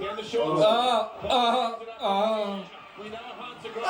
Down the short. We know Hunt's a great.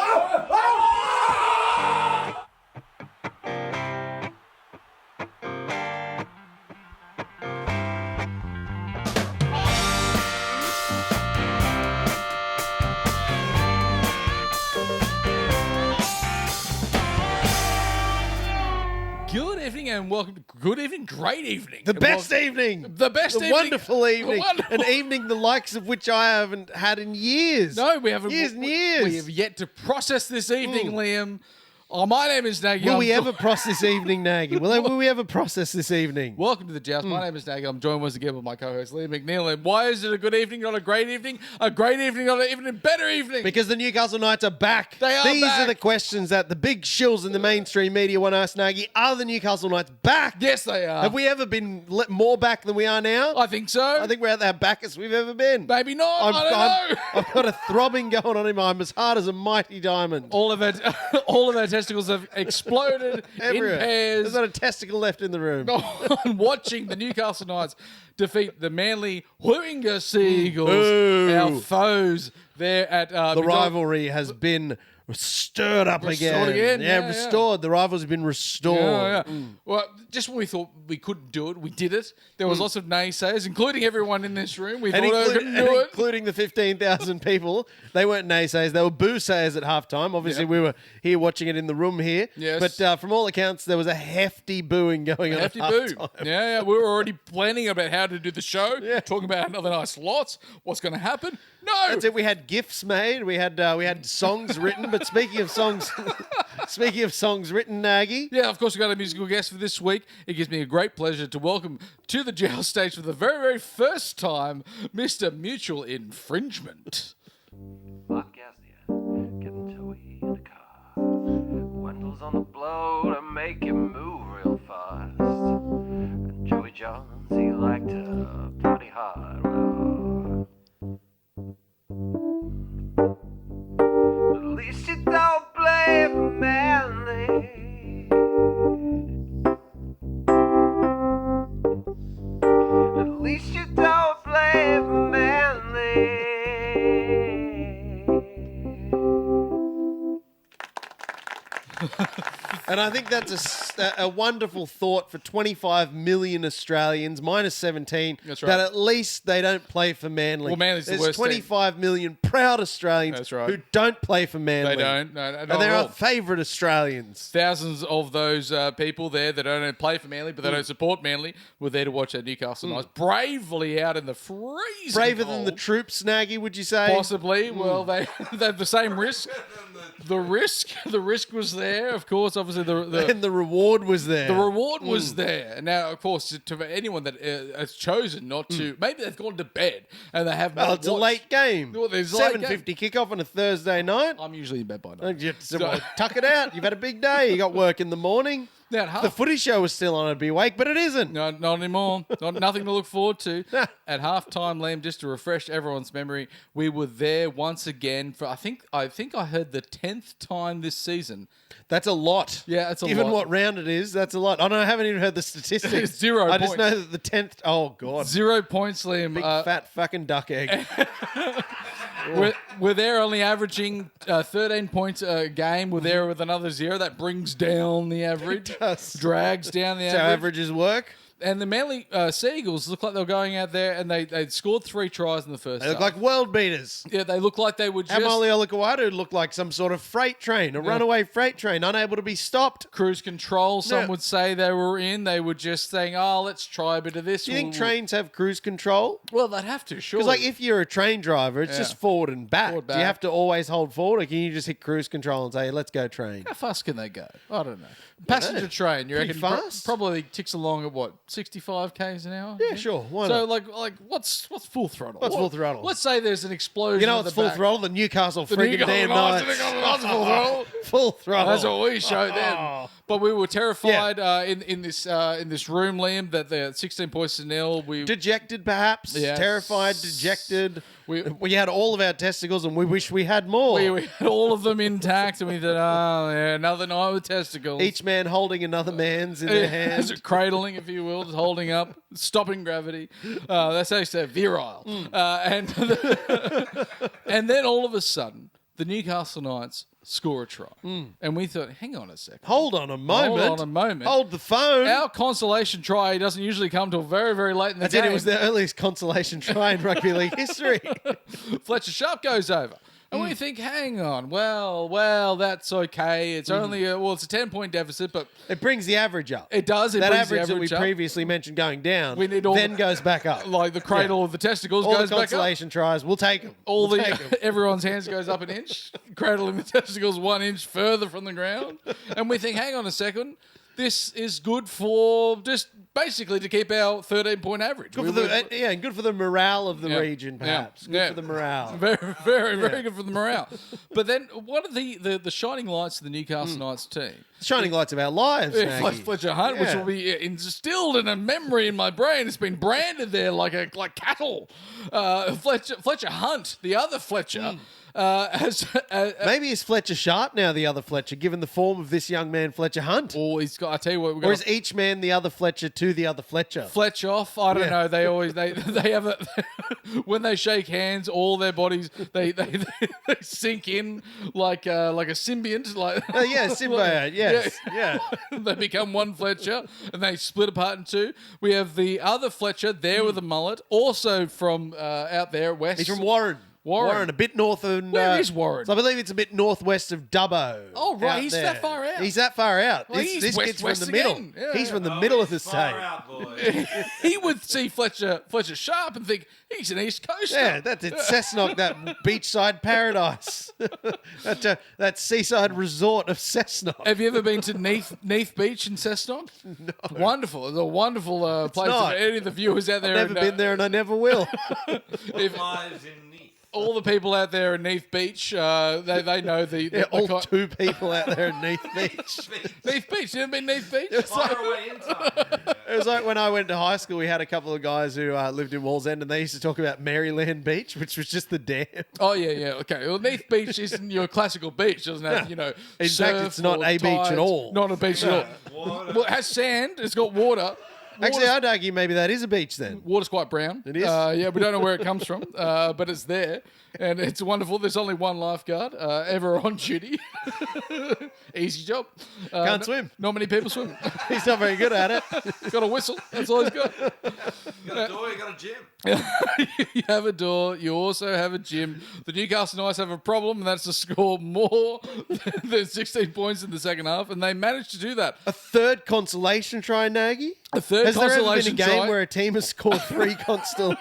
Good evening and welcome to Good Evening, Great Evening. The best evening. The best evening. Wonderful evening. Wonderful. An evening the likes of which I haven't had in years. No, we haven't. Years and years. We have yet to process this evening, Liam. Oh, my name is Nagy. Will we ever process this evening, Nagy? Will we ever process this evening? Welcome to the Joust. My name is Nagy. I'm joined once again with my co-host Liam McNeil. And why is it a good evening, not a great evening? A great evening, not an even better evening. Because the Newcastle Knights are back. They are These back. are the questions that the big shills in the mainstream media want to ask, Nagy. Are the Newcastle Knights back? Yes, they are. Have we ever been more back than we are now? I think so. I think we're at our backest we've ever been. Maybe not. I don't know. I've got a throbbing going on in my arm as hard as a mighty diamond. All of our testicles have exploded Everywhere. in pairs. There's not a testicle left in the room. On watching the Newcastle Knights defeat the Manly Warringah Seagulls, Boo. our foes there at The rivalry has been stirred up Restored again. again. Yeah, restored. The rivalry has been restored. Yeah. Well, just when we thought we couldn't do it, we did it. There was lots of naysayers, including everyone in this room. We thought we couldn't do it. Including the 15,000 people. They weren't naysayers. They were boo-sayers at halftime. Obviously, we were here watching it in the room here. Yes. But from all accounts, there was a hefty booing going on Hefty at boo. halftime. Yeah. We were already planning about how to do the show, talking about another nice lots, what's going to happen. No. That's it. We had gifts made. We had songs written. But speaking of songs written, Nagy. Yeah, of course, we've got a musical guest for this week. It gives me a great pleasure to welcome to the Joust stage for the very, very first time, Mr. Mutual Infringement. Podcast here, getting Joey in the car. Wendell's on the blow to make him move real fast. And Joey Johns, he liked to party hard. Well, at least you don't play for Manly. At least you don't play for Manly. And I think that's a wonderful thought for 25 million Australians, minus 17, That's right. that at least they don't play for Manly. Well, Manly's the There's worst 25 million proud Australians That's right. who don't play for Manly. They don't. No, not And at they're all. our favourite Australians. Thousands of those people there that don't play for Manly, but they don't support Manly, were there to watch our Newcastle Knights bravely out in the freezing Braver cold. than the troops, Nagy, would you say? Possibly. Well, they have the same risk. The risk was there. Of course, obviously And the reward was there. the reward was there. Now, of course, to anyone that has chosen not to, maybe they've gone to bed and they have not Well, it's a watched. late game. Well, there's a late 7:50 kickoff on a Thursday night. I'm usually in bed by night. Tuck it out. You've had a big day. You got work in the morning. Now, at half, The footy show was still on. I'd be awake, but it isn't. no, not anymore. Nothing to look forward to. At halftime, Liam, just to refresh everyone's memory, we were there once again for I think I heard the 10th time this season. That's a lot. Yeah, it's a Given lot. what round it is, that's a lot. I haven't even heard the statistics. It's 0 I just points. know that the 10th. Oh God, 0 points, Liam. big fat fucking duck egg. We're there only averaging 13 points a game. We're there with another 0. That brings down the average. does. Drags down the That's how average. averages work. And the Manly Seagulls look like they were going out there and they scored 3 tries in the first They look half. like world beaters. Yeah, they look like they were just Amali Olakawadu looked like some sort of freight train, a runaway freight train, unable to be stopped. cruise control. Some Yeah. would say they were in. They were just saying, oh, let's try a bit of this. Do you think trains have cruise control? Well, they'd have to, sure. Because like if you're a train driver, it's just forward and back. Forward, Do you back. have to always hold forward, or can you just hit cruise control and say, "Let's go train"? How fast can they go? I don't know. Passenger train, you Pretty reckon? fast. Probably ticks along at what, 65 k's an hour? Yeah, sure. Why So not? like what's full throttle? What's full throttle? Let's say there's an explosion. You know at what's the full back. throttle? The Newcastle The freaking Newcastle damn Knights. Knights. That's full throttle. Full throttle. That's what we showed them. Oh. But we were terrified in this room, Liam, that the 16 points to nil. We Dejected, perhaps. Yes. Terrified, dejected. We- We had all of our testicles, and we wish we had more. we had all of them intact, and we thought, oh, yeah, another night with testicles. Each man holding another man's in their hand. Cradling, if you will, just holding up, stopping gravity. That's how you say virile. And then all of a sudden, the Newcastle Knights score a try. And we thought, hang on a second. Hold on a moment. Hold on a moment. Hold the phone. Our consolation try doesn't usually come till very, very late in the That's game. it. It was the earliest consolation try in rugby league history. Fletcher Sharp goes over. And we think, hang on, well, that's okay. It's only it's a 10-point deficit, but It brings the average up. it does. It That brings average the that we average up. previously mentioned going down We need all then the- goes back up. Like the cradle of the testicles All goes the back up. consolation tries, we'll take them. All everyone's hands goes up an inch, cradling the testicles 1 inch further from the ground, and we think, hang on a second, this is good for just basically to keep our 13-point average. Good for the good for the morale of the region, perhaps. Good for the morale. Very, very, very good for the morale. But then, what are the shining lights of the Newcastle Knights team? Shining lights of our lives, Nagy. Fletcher Hunt, which Yeah. will be instilled in a memory in my brain. It's been branded there like cattle. Fletcher Hunt, the other Fletcher, has. Maybe is Fletcher Sharp now the other Fletcher, given the form of this young man, Fletcher Hunt? Or he's got. I tell you what, we've Or got. is each man the other Fletcher to the other Fletcher? Fletch off. I don't Yeah. know. They always they have a when they shake hands, all their bodies they sink in like a symbiont. Like Oh, yeah, symbiote, yes. Yeah. they become one Fletcher and they split apart in two. We have the other Fletcher there with a mullet, also from out there west. He's from Warren. Warren. A bit north of... Where is Warren? So I believe it's a bit northwest of Dubbo. Oh, right, out he's there. that far out. He's that far out. Well, he's this west- kid's west from the middle. again. Yeah, He's yeah. from the middle of the state. Far out, boys. He would see Fletcher Sharp and think he's an East Coaster. Yeah, that's it. Cessnock, that beachside paradise. that seaside resort of Cessnock. Have you ever been to Neath Beach in Cessnock? No. Wonderful. It's a wonderful place. not. For any of the viewers out there, Never been there and I never will. If Lives in Neath. all the people out there in Neath Beach, they know the All two people out there in Neath Beach. Neath Beach. You ever been Neath Beach? Far away in time. It was like when I went to high school, we had a couple of guys who lived in Wallsend and they used to talk about Maryland Beach, which was just the dam. Oh yeah. Okay. Well, Neath Beach isn't your classical beach. It doesn't have In fact, surf it's not or a beach at tides. all. Not a beach at all. Water. Well, it has sand. It's got water. Actually, I'd argue maybe that is a beach then. Water's quite brown. It is? Yeah, we don't know where it comes from, but it's there. And it's wonderful. There's only one lifeguard ever on duty. Easy job. Can't swim. Not many people swim. He's not very good at it. Got a whistle. That's all he's got. You got a door, you got a gym. You have a door. You also have a gym. The Newcastle Knights have a problem, and that's to score more than 16 points in the second half, and they managed to do that. A third consolation try, Nagy? A third Has there ever been a consolation game try. where a team has scored three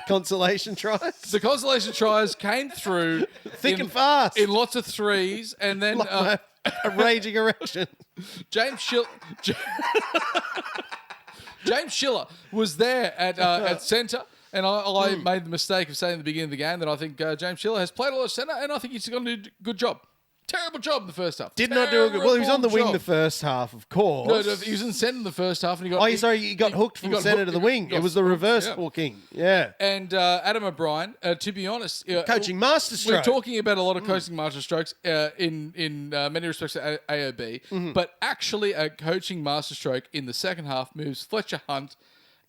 consolation tries? The consolation tries came through Thick and fast. in lots of threes, and then Like a raging erection. James Schiller was there at centre, and I made the mistake of saying at the beginning of the game that I think James Schiller has played a lot of centre, and I think he's going to do a good job. Terrible job in the first half. Did not do a good... Well, he was on the wing Terrible the job. first half, of course. No, he was in centre in the first half, and he got. Oh, sorry, he got hooked from got centre hooked- to the wing. got It was the hooked, reverse yeah. hooking. Yeah. And Adam O'Brien, to be honest, Coaching masterstroke. We're talking about a lot of coaching masterstrokes in many respects at AOB, Mm-hmm. but actually a coaching masterstroke in the second half moves Fletcher Hunt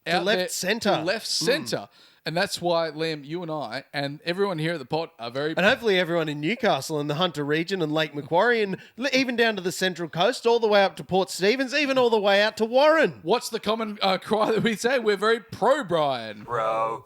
out left there centre. to left centre. And that's why, Liam, you and I and everyone here at the pot are very... And hopefully everyone in Newcastle and the Hunter region and Lake Macquarie and even down to the Central Coast, all the way up to Port Stephens, even all the way out to Warren. What's the common cry that we say? We're very pro-Brian. Pro,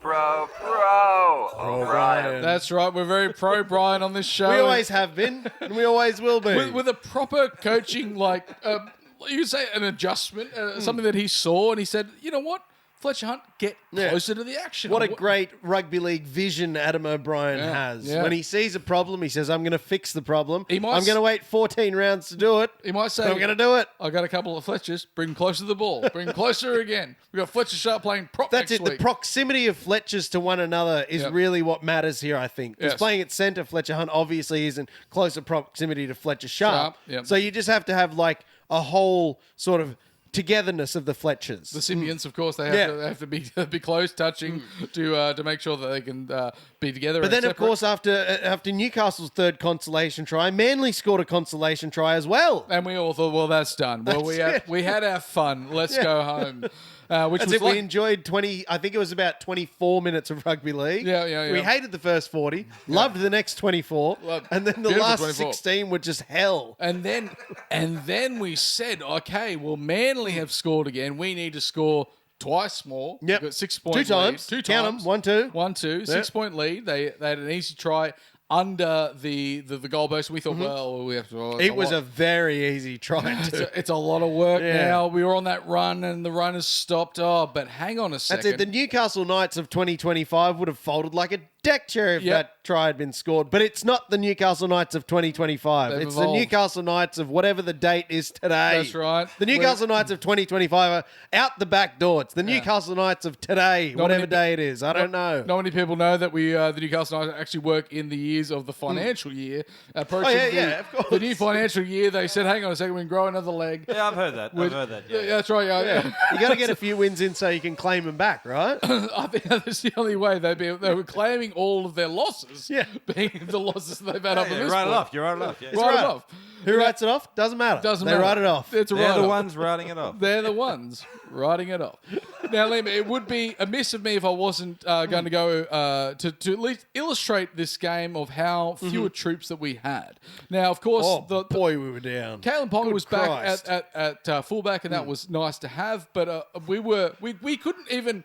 O'Brien. That's right. We're very pro-Brian on this show. We always have been, and we always will be. with a proper coaching, like you could say an adjustment, something that he saw, and he said, you know what, Fletcher Hunt, get closer to the action. What a great rugby league vision Adam O'Brien has. yeah. When he sees a problem, he says, I'm going to fix the problem. He might I'm going to wait 14 rounds to do it. He might say, I'm going to do it. I got a couple of Fletchers, bring him closer to the ball, bring him closer again. We got Fletcher Sharp playing prop That's next it. week. The proximity of Fletchers to one another is Yep. really what matters here, I think. Because Yes. playing at centre, Fletcher Hunt obviously is in closer proximity to Fletcher Sharp. Sharp, yep. So you just have to have like a whole sort of togetherness of the Fletchers. The symbionts, of course, they have to be close, touching to make sure that they can be together. But then, of course, after Newcastle's third consolation try, Manly scored a consolation try as well. and we all thought, well, that's done. Well, we had our fun. Let's go home. Which That's was it. We enjoyed 20. I think it was about 24 minutes of rugby league. Yeah. We hated the first 40, loved the next 24, and then the Beautiful last 24. 16 were just hell. And then we said, okay, well, Manly have scored again. We need to score twice more. Yep. We've got 6 points. Two times. Two Count times. them. 1-2. 1-2. 6 point lead. They had an easy try under the goalpost. We thought, well, we have to. Oh, It was a very easy try. It's a lot of work Yeah. now. We were on that run, and the run has stopped. Oh, but hang on a second. That's it. The Newcastle Knights of 2025 would have folded like a deck chair if Yep. that try had been scored. But it's not the Newcastle Knights of 2025. They've It's evolved. the Newcastle Knights of whatever the date is today. That's right. The Newcastle Knights of 2025 are out the back door. It's the Newcastle Knights of today, whatever many- day it is. I don't know. Not many people know that we, the Newcastle Knights, actually work in the years of the financial year. Approaching of course. the new financial year, they said, hang on a second, we can grow another leg. Yeah, I've heard that. Yeah, that's right. Yeah. You got to get a few wins in so you can claim them back, right? I think that's the only way they were claiming all of their losses, being the losses that they've had up to You this write it point. off. You write it off. Yeah. Write right. it off. Who writes it off? Doesn't matter. Doesn't they matter. write it off. It's a They're the write-off. ones writing it off. They're the ones writing it off. Now, Liam, it would be amiss of me if I wasn't going to go to at least illustrate this game of how fewer troops that we had. Now, of course, Oh, boy, we were down. Kalen Ponga Good was back Christ. at fullback, and that was nice to have. But we couldn't even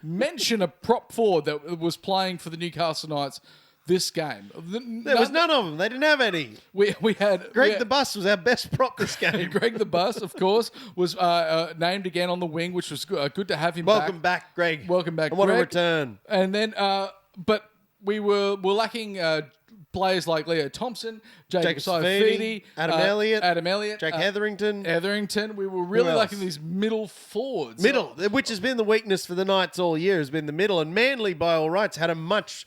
mention a prop forward that was playing for the Newcastle Knights this game. There was none of them. They didn't have any. We had Greg the Bus was our best prop this game. Greg the Bus, of course, was named again on the wing, which was good to have him Welcome back, Greg. Welcome back, And what a Greg. return. And then, but we were lacking players like Leo Thompson, Jacob Saifidi, Adam Elliott, Jack Hetherington. We were really else? lacking these middle forwards. Middle, which has been the weakness for the Knights all year, has been the middle. And Manly, by all rights, had a much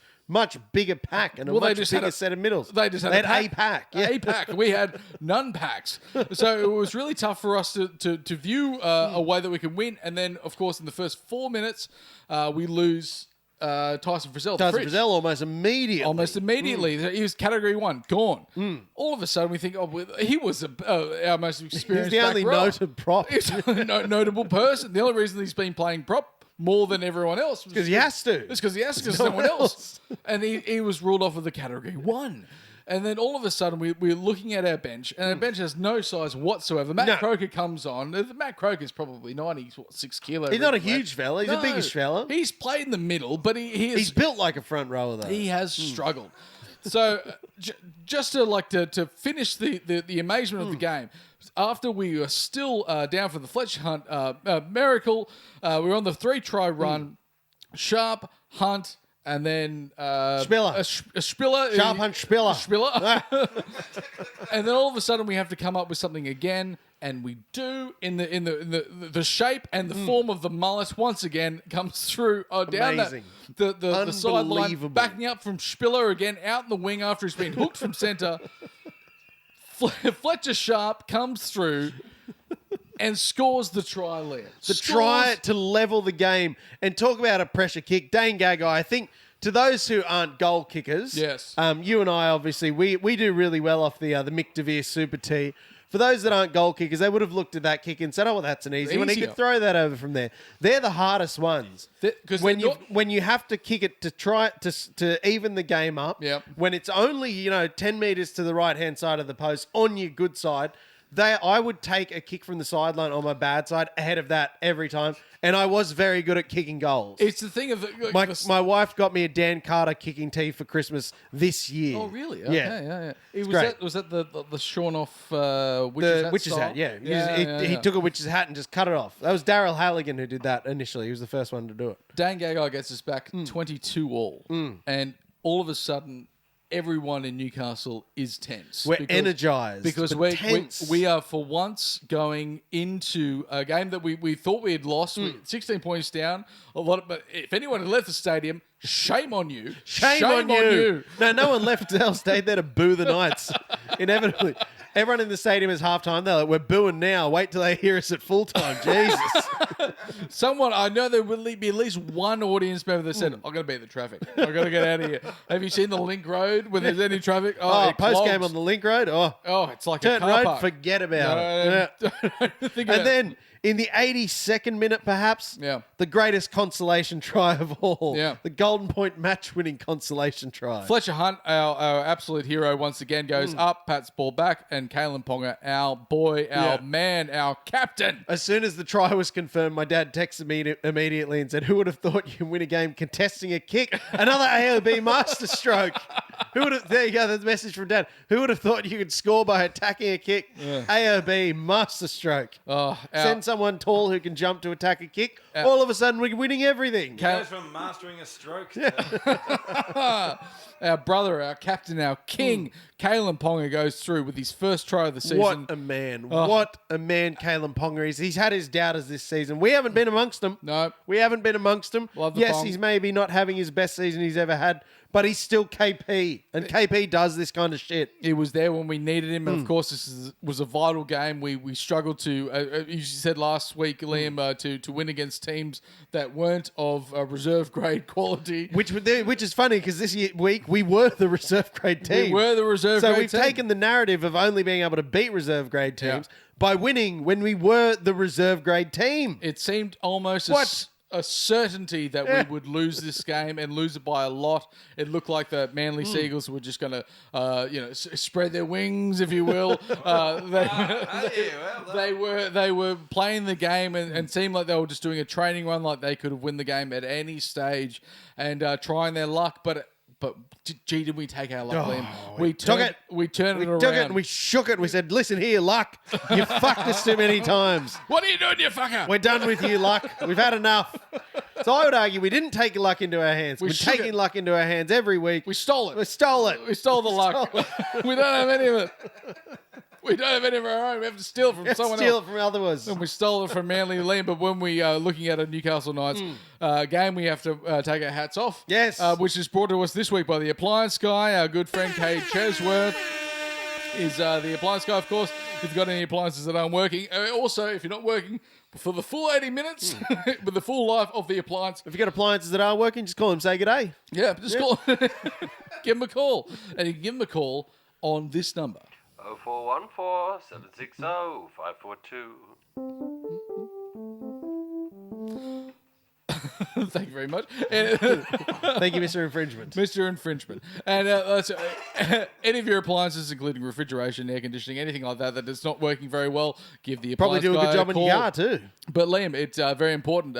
bigger pack and a much bigger set of middles. They just had a pack. Yeah. A pack. We had none packs. So it was really tough for us to view a way that we can win. And then, of course, in the first 4 minutes, we lose Tyson Frizzell. Tyson Frizzell almost immediately. Almost immediately. He was category 1, gone. All of a sudden, we think, he was our most experienced He's the only back row. noted prop. He's the only notable person. The only reason he's been playing prop more than everyone else was Because he has to. It's because he has to, because no one else. And he was ruled off with the category 1. And then all of a sudden, we're looking at our bench, and our bench has no size whatsoever. Matt Croker comes on. Matt Croker is probably 96 kilos. He's not a huge fella. He's a biggish fella. He's played in the middle, but He's built like a front rower, though. he has struggled. So just to finish the amazement of the game, after we were still down for the Fletcher Hunt miracle, we were on the 3-try run. Sharp, Hunt, and then Spiller. a Spiller. Sharp Hunt Spiller. Spiller. And then all of a sudden we have to come up with something again, and we do in the shape and the form of the mullet once again comes through down Amazing. the sideline, Unbelievable. backing up from Spiller again out in the wing after he's been hooked from centre. Fletcher Sharp comes through and scores the try, Liam. The try to level the game. And talk about a pressure kick. Dane Gagai, I think, to those who aren't goal kickers, Yes. You and I, obviously, we do really well off the Mick DeVere Super T. For those that aren't goal kickers, they would have looked at that kick and said, "Oh, well, that's an easy one." He Easier. could throw that over from there. They're the hardest ones. Because When you have to kick it to try to even the game up, Yep. when it's only 10 meters to the right hand side of the post on your good side, I would take a kick from the sideline on my bad side ahead of that every time, and I was very good at kicking goals. it's the thing of My wife got me a Dan Carter kicking tee for Christmas this year. Oh, really? Yeah. Okay. great. Was that the shorn off The witch's style? hat, yeah. Yeah, He took a witch's hat and just cut it off. That was Daryl Halligan who did that initially. He was the first one to do it. Dan Gagai gets us back 22 all. And all of a sudden, everyone in Newcastle is tense. We're energized, Because but tense. we are, for once, going into a game that we thought we had lost. 16 points down. But if anyone had left the stadium, shame on you. Shame on you. No one left. They all stayed there to boo the Knights, inevitably. Everyone in the stadium is halftime. They're like, we're booing now. Wait till they hear us at full time. Jesus. Someone, I know there will be at least one audience member that said, "I'm going to beat the traffic. I've got to get out of here." Have you seen the Link Road when there's any traffic? Oh, it post game clogs. on the Link Road. Oh, It's like Turn a car Road, park. forget about it. No, Yeah. think about And then in the 82nd minute, perhaps, Yeah. the greatest consolation try of all. Yeah. The Golden Point match-winning consolation try. Fletcher Hunt, our absolute hero, once again goes up, pats ball back, and Kalen Ponga, our boy, our man, our captain. As soon as the try was confirmed, my dad texted me immediately and said, "Who would have thought you can win a game contesting a kick?" Another AOB masterstroke. Who would have? There you go. That's a message from Dad. Who would have thought you could score by attacking a kick? AOB masterstroke. Send someone tall who can jump to attack a kick. All of a sudden, we're winning everything. Goes from mastering a stroke. Our brother, our captain, our king, Kalen Ponga goes through with his first try of the season. What a man. What a man Kalen Ponga is. He's had his doubters this season. We haven't been amongst them. No. We haven't been amongst them. Love the Yes, Pong. he's maybe not having his best season he's ever had, but he's still KP. And KP does this kind of shit. He was there when we needed him, and of course, was a vital game. We struggled to, you said last week, Liam, to win against teams that weren't of reserve grade quality. Which is funny because this week we were the reserve grade team. We were the reserve So grade we've team. taken the narrative of only being able to beat reserve grade teams by winning when we were the reserve grade team. It seemed almost What? a certainty that we would lose this game and lose it by a lot. It looked like the Manly Seagulls were just going to, spread their wings, if you will. They were playing the game and seemed like they were just doing a training run, like they could have won the game at any stage and trying their luck, but gee, did we take our luck, Liam? We turned it around. Took it and we shook it. We said, "Listen here, Luck. You fucked us too many times. What are you doing, you fucker? We're done with you, Luck. We've had enough." So I would argue we didn't take luck into our hands. We're shook taking it. luck into our hands every week. We stole it. We stole it. We stole the luck. We don't have any of it. We don't have any of our own. We have to steal it from someone Steal else. it from others. And we stole it from Manly Liam. But when we are looking at a Newcastle Knights game, we have to take our hats off. Yes. Which is brought to us this week by the Appliance Guy. Our good friend Kate Chesworth is the Appliance Guy, of course. If you've got any appliances that aren't working. Also, if you're not working for the full 80 minutes, with the full life of the appliance. If you've got appliances that aren't working, just call them, say good day. Yeah, just call. Give him a call. And you can give him a call on this number. 0414 760 542. Thank you very much. Thank you, Mr. Infringement. Mr. Infringement. And any of your appliances, including refrigeration, air conditioning, anything like that is not working very well, give the Probably appliance do a guy good job in call. your car too. But Liam, it's very important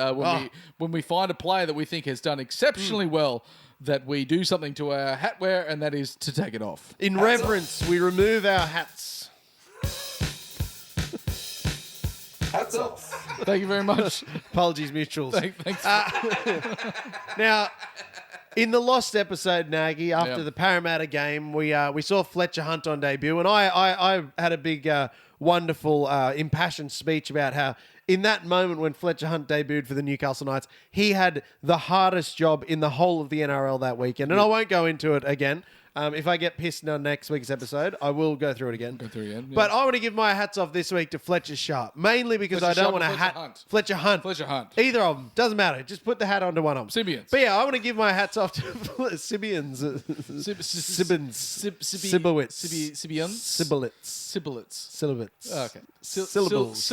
when we find a player that we think has done exceptionally well, that we do something to our hatwear, and that is to take it off. In reverence, we remove our hats. Hats off. Thank you very much. Apologies, mutuals. Thanks. Now, in the lost episode, Nagy, after the Parramatta game, we saw Fletcher Hunt on debut, and I had a big, wonderful, impassioned speech about how in that moment when Fletcher Hunt debuted for the Newcastle Knights, he had the hardest job in the whole of the NRL that weekend. And I won't go into it again. If I get pissed on next week's episode, I will go through it again. Yeah. But I want to give my hats off this week to Fletcher Sharp, mainly because Fletcher I don't Sharp want or to Fletcher hat Hunt? Fletcher Hunt. Fletcher Hunt. Either of them doesn't matter. Just put the hat onto one of them. Sibians. But yeah, I want to give my hats off to Sibians. Sibbins. Sibians. Syllabits. Okay. Syllables.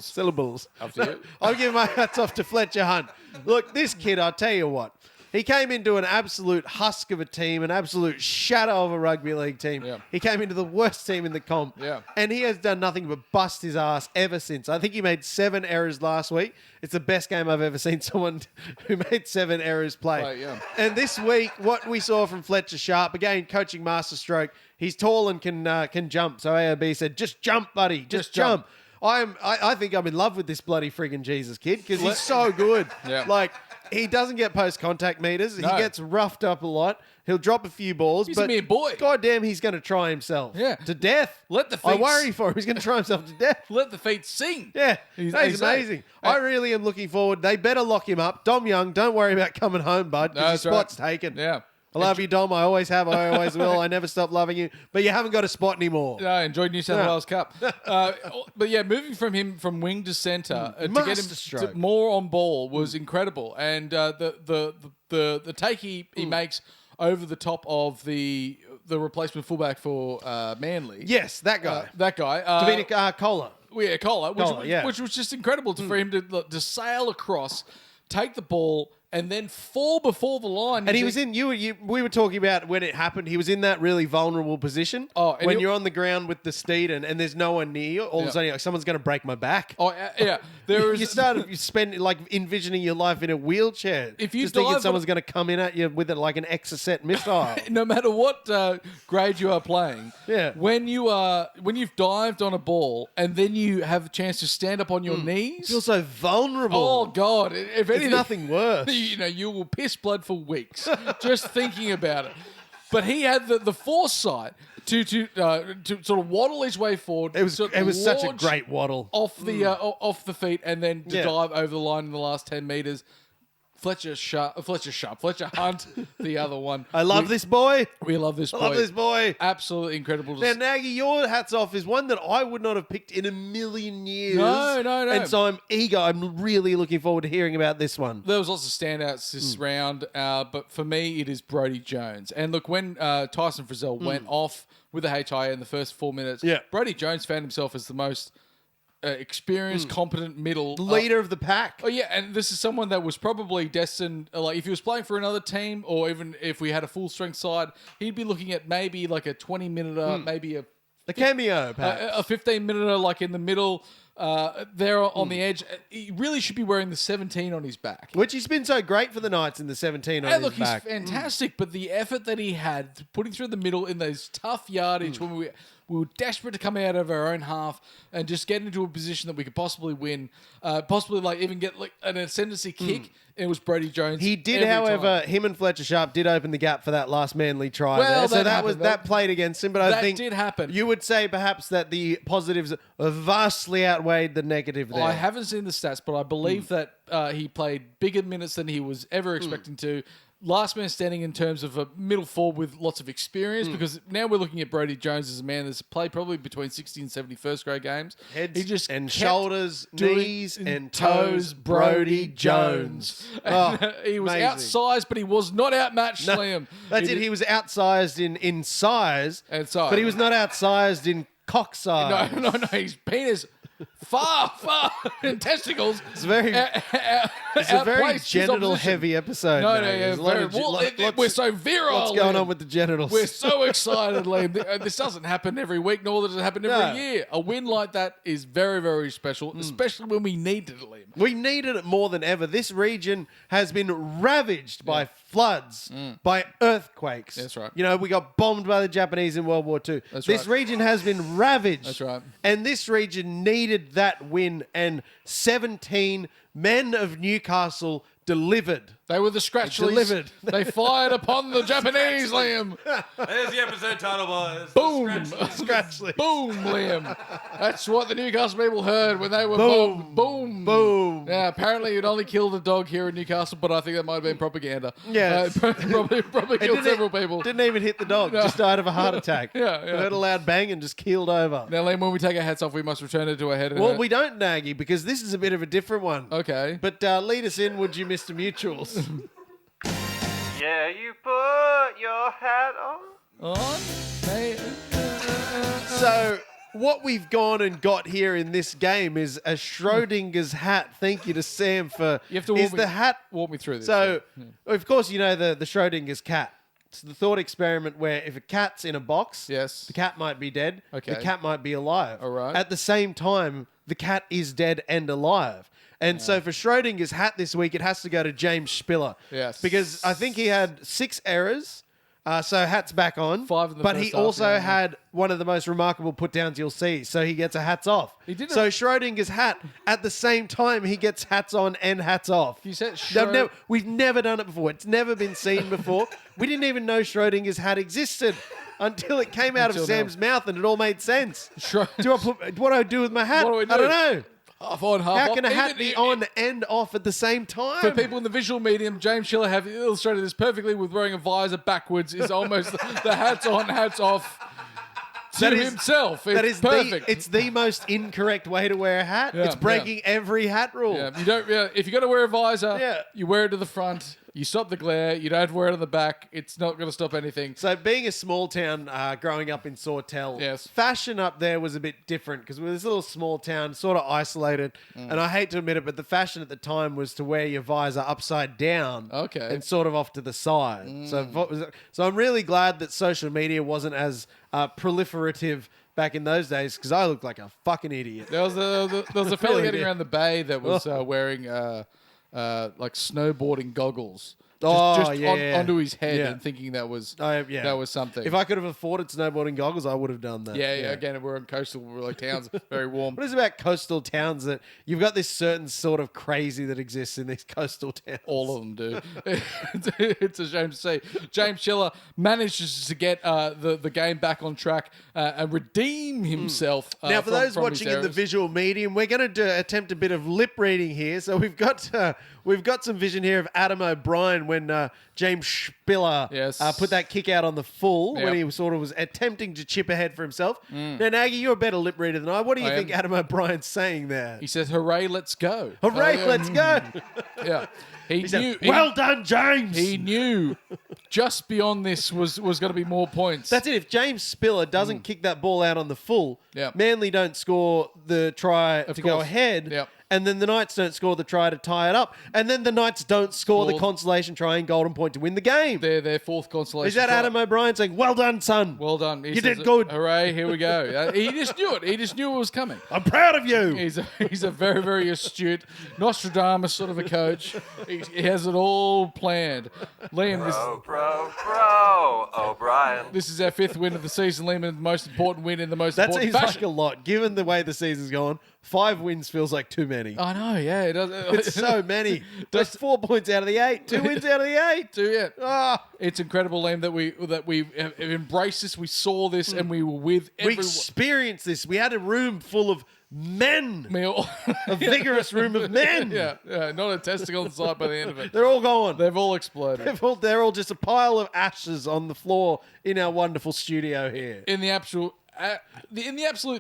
Syllables. Up to you. I'll give my hats off to Fletcher Hunt. Look, this kid, I'll tell you what. He came into an absolute husk of a team, an absolute shadow of a rugby league team. Yeah. He came into the worst team in the comp. Yeah. And he has done nothing but bust his ass ever since. I think he made 7 errors last week. It's the best game I've ever seen someone who made 7 errors play. Yeah. And this week, what we saw from Fletcher Sharp, again, coaching masterstroke, he's tall and can jump. So AOB said, just jump, buddy. Just jump. I think I'm in love with this bloody friggin' Jesus kid because he's so good. Yeah. Like, he doesn't get post-contact meters. No. He gets roughed up a lot. He'll drop a few balls. He's but a mere boy. Goddamn, he's going to try himself. Yeah. To death. Let the I feet worry for him. He's going to try himself to death. Let the feet sing. Yeah. He's amazing. I really am looking forward. They better lock him up. Dom Young, don't worry about coming home, bud, because No, his that's right. spot's taken. Yeah. I love you, Dom. I always have. I always will. I never stop loving you. But you haven't got a spot anymore. I enjoyed New South Wales Cup. But yeah, moving from him from wing to centre to get him Masterstroke. more on ball was incredible. And the take he makes over the top of the replacement fullback for Manly. Yes, that guy. That guy. Davina Kohler. Yeah, Kohler, yeah. which was just incredible for him to sail across, take the ball, and then fall before the line. And he was in, we were talking about when it happened, he was in that really vulnerable position. Oh, and when you're on the ground with the steed and there's no one near you, all of a sudden you're like, someone's going to break my back. Oh, yeah. You spend like envisioning your life in a wheelchair. If you just thinking dive someone's going to come in at you with it like an Exocet missile. No matter what grade you are playing, when you've dived on a ball and then you have a chance to stand up on your knees, Feel so vulnerable. oh God! If There's anything, nothing worse. you will piss blood for weeks just thinking about it. But he had the foresight to sort of waddle his way forward. It was such a great waddle. Off the feet and then to dive over the line in the last 10 metres. Fletcher Hunt, the other one. I love this boy. We love this boy. I love this boy. Absolutely incredible. Now, Nagy, your hats off is one that I would not have picked in a million years. No. And so I'm eager. I'm really looking forward to hearing about this one. There was lots of standouts this round, but for me, it is Brodie Jones. And look, when Tyson Frizzell went off with the HIA in the first 4 minutes, Brodie Jones found himself as the most experienced, competent middle. Leader of the pack. Oh, yeah, and this is someone that was probably destined, like if he was playing for another team or even if we had a full-strength side, he'd be looking at maybe like a 20-minute, maybe a cameo, perhaps. a 15-minute, like in the middle, there on the edge. He really should be wearing the 17 on his back. Which he's been so great for the Knights in the 17 on And his back. He's fantastic, but the effort that he had putting through the middle in those tough yardage when we were desperate to come out of our own half and just get into a position that we could possibly win, possibly like even get like an ascendancy kick. It was Brodie Jones. He did, every however, time. him and Fletcher Sharp did open the gap for that last Manly try. Well, there. So that that played against him. But I That think did happen. You would say perhaps that the positives vastly outweighed the negative there. I haven't seen the stats, but I believe that he played bigger minutes than he was ever expecting to. Last man standing in terms of a middle forward with lots of experience, because now we're looking at Brodie Jones as a man that's played probably between 60 and 70 first grade games. Heads he just and kept shoulders, doing knees and toes, Brodie Jones. And, he was amazing. outsized, but he was not outmatched, Liam. That's it. He was outsized in size, And size. but he was not outsized in cock size. No. His penis far in testicles. It's a very genital-heavy episode. No, mate. yeah, There's a lot very, of well, we're so virile. What's going Liam. on with the genitals? We're so excited, Liam. This doesn't happen every week, nor does it happen every year. A win like that is very, very special, especially when we needed it, Liam. We needed it more than ever. This region has been ravaged by floods, by earthquakes. That's right. You know, we got bombed by the Japanese in World War II. That's This right. region has been ravaged. That's right. And this region needed that win, and 17 men of Newcastle delivered. They were the Scratchleys. Delivered. They fired upon the Japanese, Liam. There's the episode title, boys. Boom. Scratchleys. Boom, Liam. That's what the Newcastle people heard when they were bombed. Boom. Boom. Yeah, apparently it only killed a dog here in Newcastle, but I think that might have been propaganda. Yeah. Probably killed several people. Didn't even hit the dog. Just died of a heart attack. Yeah. Heard a loud bang and just keeled over. Now, Liam, when we take our hats off, we must return it to our head. Well, we don't, Nagy, because this is a bit of a different one. Okay. But lead us in, would you, Mr. Mutuals? Yeah, you put your hat on. On? Hey, So, what we've gone and got here in this game is a Schrodinger's hat. Thank you to Sam for... You have to is the hat... walk me through this. So, of course, you know the Schrodinger's cat. It's the thought experiment where if a cat's in a box, Yes. the cat might be dead, Okay. the cat might be alive. All right. At the same time, the cat is dead and alive. And so for Schrodinger's hat this week, it has to go to James Spiller. Yes. Because I think he had 6 errors. So hat's back on. 5 in the But first he half, also yeah. had one of the most remarkable put downs you'll see. So he gets a hats off. He did So it. Schrodinger's hat, at the same time, he gets hats on and hats off. You said We've never done it before. It's never been seen before. We didn't even know Schrodinger's hat existed until it came out of Until Sam's mouth and it all made sense. Schro- What do I do with my hat? What do we do? I don't know. half on, half How off. can a hat Even be i- on and off at the same time? For people in the visual medium, James Schiller have illustrated this perfectly with wearing a visor backwards is almost the hats on, hats off to That is- himself. It's That is perfect. it's the most incorrect way to wear a hat. Yeah, It's breaking every hat rule. Yeah, you don't. Yeah, if you got to wear a visor, Yeah. you wear it to the front. You stop the glare. You don't have to wear it on the back. It's not going to stop anything. So being a small town, growing up in Sawtell, Yes. fashion up there was a bit different because we were this little small town, sort of isolated. And I hate to admit it, but the fashion at the time was to wear your visor upside down, Okay. and sort of off to the side. So I'm really glad that social media wasn't as proliferative back in those days because I looked like a fucking idiot. There was a fella Really getting did. around the bay that was wearing like snowboarding goggles. Oh, just yeah. onto his head Yeah. and thinking that was Yeah. that was something. If I could have afforded snowboarding goggles, I would have done that. yeah. Again, we're in coastal like towns, very warm. What is it about coastal towns that you've got this certain sort of crazy that exists in these coastal towns? All of them do. It's a shame to see. James Schiller manages to get the game back on track and redeem himself. Now, for those from his watching in the errors. visual medium, we're going to attempt a bit of lip reading here. So we've got some vision here of Adam O'Brien when James Spiller Yes. put that kick out on the full when Yep. he sort of was attempting to chip ahead for himself. Now, Nagy, you're a better lip reader than I. What do you I think am. Adam O'Brien's saying there? He says, "Hooray, let's go! Hooray, Yeah. let's go! Yeah, he said, knew. well done, James! He knew just beyond this was going to be more points. That's it. If James Spiller doesn't kick that ball out on the full, Yep. Manly don't score the try to go course. ahead. Yep. And then the Knights don't score the try to tie it up. And then the Knights don't score the Scored. consolation try and golden point to win the game. their fourth consolation. Is that try. Adam O'Brien saying, well done, son? Well done. He You says, did good. Hooray! Here we go. He just knew it. He just knew it was coming. I'm proud of you. He's a very, very astute Nostradamus sort of a coach. He has it all planned. Liam, Bro, O'Brien. this is our fifth win of the season. Liam, the most important win in the most That important seems fashion. like a lot. Given the way the season's gone, 5 wins feels like too many. I know, yeah. It does. It's so many. That's 4 points out of the 8. 2 wins out of the 8. Yeah. Ah. It's incredible, Liam, that we have embraced this. We saw this, and we were with We everyone. experienced this. We had a room full of men. Me all- A vigorous room of men. yeah, not a testicle inside by the end of it. They're all gone. They've all exploded. They're all just a pile of ashes on the floor in our wonderful studio here. In the absolute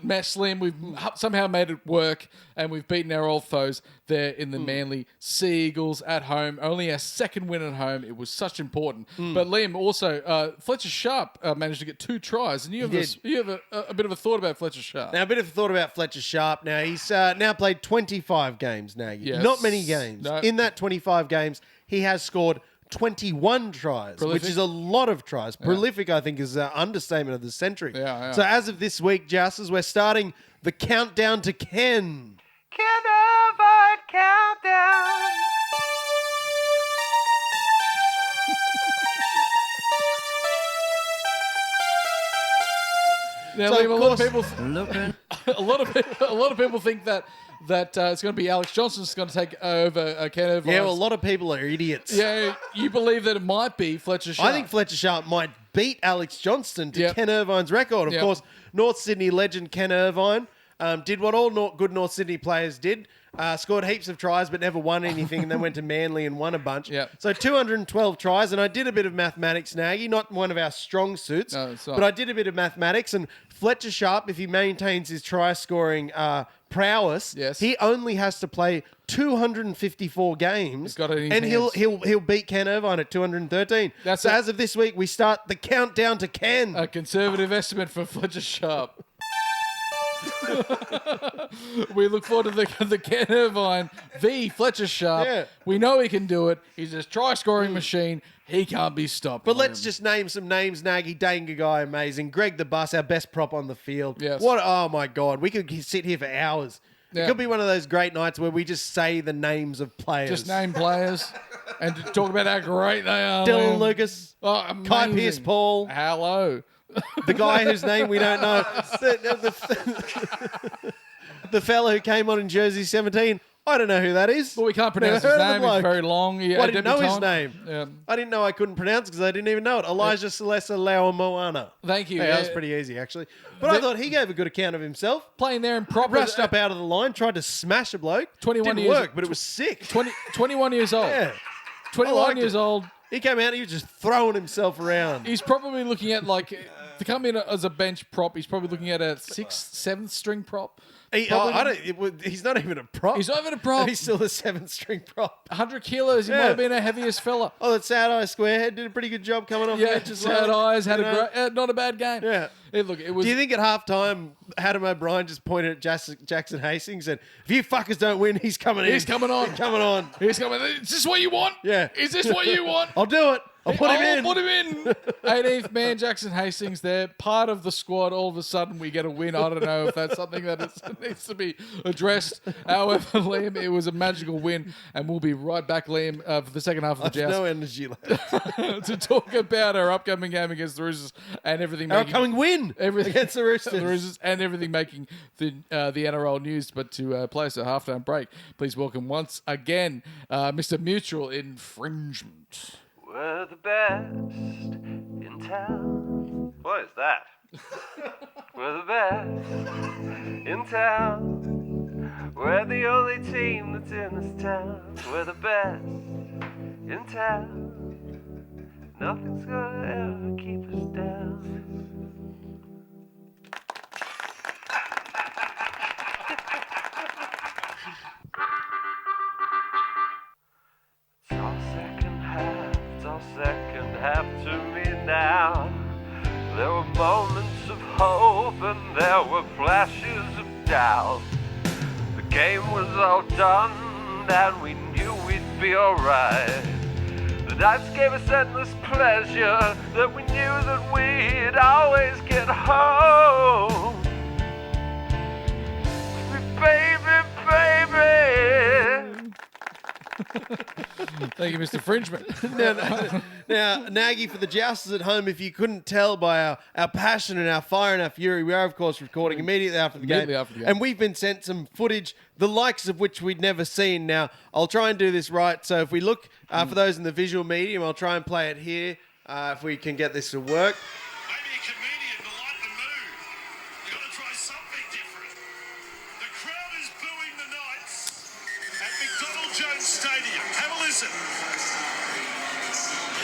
mess, Liam, we've somehow made it work, and we've beaten our old foes there in the Manly Sea Eagles at home. Only our second win at home. It was such important. But Liam, also, Fletcher Sharp managed to get 2 tries, and you have a bit of a thought about Fletcher Sharp. Now, a bit of a thought about Fletcher Sharp. Now, he's now played 25 games, Nagy. Yes. Not many games. No. In that 25 games, he has scored 21 tries, Prolific. which is a lot of tries. Prolific, I think, is an understatement of the century. Yeah. So as of this week, Jousters, we're starting the countdown to Ken. Can countdown. Now, So, Liam, of a lot of course- people, Looking. a lot of people think that it's going to be Alex Johnson's going to take over Ken Irvine's. Yeah, well, a lot of people are idiots. Yeah, you believe that it might be Fletcher Sharp. I think Fletcher Sharp might beat Alex Johnston to Yep. Ken Irvine's record. Of Yep. course, North Sydney legend Ken Irvine did what all good North Sydney players did. Scored heaps of tries but never won anything, and then went to Manly and won a bunch. Yep. So 212 tries, and I did a bit of mathematics, Nagy, not one of our strong suits, No, it's not. but I did a bit of mathematics, and Fletcher Sharp, if he maintains his try-scoring prowess, Yes. he only has to play 254 games, He's got it in his and hands. he'll beat Ken Irvine at 213. That's so it. as of this week, we start the countdown to Ken. A conservative estimate for Fletcher Sharp. We look forward to the Ken Irvine v Fletcher Sharp. Yeah. We know he can do it. He's a try-scoring machine. He can't be stopped. But let's just name some names, Nagy. Dane Gagai, amazing. Greg the Bus, our best prop on the field. Yes. Oh my God. We could sit here for hours. Yeah. It could be one of those great nights where we just say the names of players. just name players and talk about how great they are. Dylan Liam. Lucas, Oh, Kai amazing. Pearce-Paul, Hello. the guy whose name we don't know, the fella who came on in Jersey 17, I don't know who that is. Well, we can't pronounce Never his heard of the name. It's bloke. very long. Well, I didn't know his name. Yeah. I didn't know I couldn't pronounce because I didn't even know it. Elijah Celesta Lauamoana. Thank you. Hey, Yeah. that was pretty easy, actually. But I thought he gave a good account of himself. Playing there in proper. Rushed up out of the line, tried to smash a bloke. 21 Didn't years- work, but it was sick. 21 years old. Yeah. 21 I liked years it. old. He came out, he was just throwing himself around. He's probably looking at to come in as a bench prop. He's probably looking at a 6th, 7th string prop. He's not even a prop. He's not even a prop. He's still a 7th-string prop. 100 kilos. He might have been our heaviest fella. Oh, that Sad Eye Squarehead did a pretty good job coming off the Yeah, bench as sad well. eyes. Had You know? a great, not a bad game. Yeah. Look, it was. Do you think at halftime, Adam O'Brien just pointed at Jackson Hastings and if you fuckers don't win, he's coming in. He's coming on. He's coming on. He's coming. Is this what you want? Yeah. Is this what you want? I'll do it. I'll put him in. Put him in. 18th man, Jackson Hastings there. Part of the squad. All of a sudden, we get a win. I don't know if that's something that needs to be addressed. However, Liam, it was a magical win. And we'll be right back, Liam, for the second half of the I've Joust no energy left. to talk about our upcoming game against the Roosters and everything. Our making- upcoming win Everything against the Roosters. the Roosters and everything making the NRL news. But to play us a halftime break, please welcome once again Mr. Mutual Infringement. We're the best in town. What is that? We're the best in town. We're the only team that's in this town. We're the best in town. Nothing's gonna ever keep us down. It's all second half, it's all second half to me now. There were moments of hope and there were flashes of doubt. The game was all done and we knew we'd be alright. The nights gave us endless pleasure that we knew that we'd always get home. Baby, baby. Thank you, Mr. Fringement. Now, Nagy, for the Jousters at home, if you couldn't tell by our passion and our fire and our fury, we are, of course, recording immediately after the game. And we've been sent some footage, the likes of which we'd never seen. Now, I'll try and do this right. So if we look, for those in the visual medium, I'll try and play it here, if we can get this to work. Maybe a comedian will like the mood. You got to try something different. The crowd is booing the Knights at McDonald Jones Stadium. Have a listen.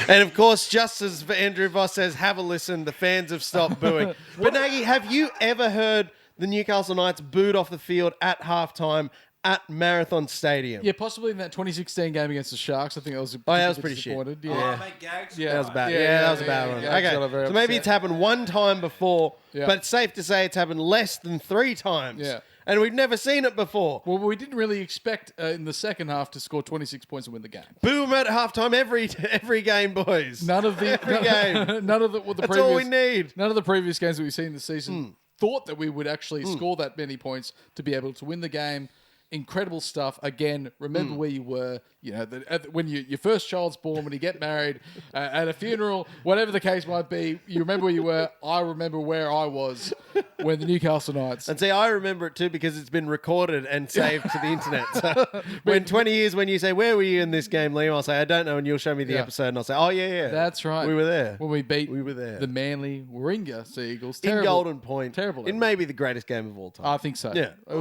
And of course, just as Andrew Voss says, have a listen, the fans have stopped booing. But Nagy, have you ever heard the Newcastle Knights booed off the field at halftime at Marathon Stadium? Yeah, possibly in that 2016 game against the Sharks. I think that was. That was pretty shit. disappointed. Oh, Yeah. make gags. Yeah, That was bad. Yeah, that was a bad one. Gags got Okay, very so maybe upset. it's happened one time before, Yeah. but it's safe to say it's happened less than 3 times. Yeah. And we've never seen it before. Well, we didn't really expect in the second half to score 26 points and win the game. Boo them at halftime every game, boys. None of the Every game. None of the That's previous, all we need. None of the previous games that we've seen this season thought that we would actually score that many points to be able to win the game. Incredible stuff. Again, remember where you were. You know, when your first child's born, when you get married, at a funeral, whatever the case might be, you remember where you were. I remember where I was when the Newcastle Knights. And see, I remember it too because it's been recorded and saved to the internet. So when 20 years, when you say, where were you in this game, Liam? I'll say, I don't know. And you'll show me the Yeah. episode and I'll say, oh, yeah. That's right. We were there. When we beat We were there. the Manly Warringah Sea Eagles. In Terrible. Golden Point. Terrible. In maybe the greatest game of all time. I think so. Yeah. It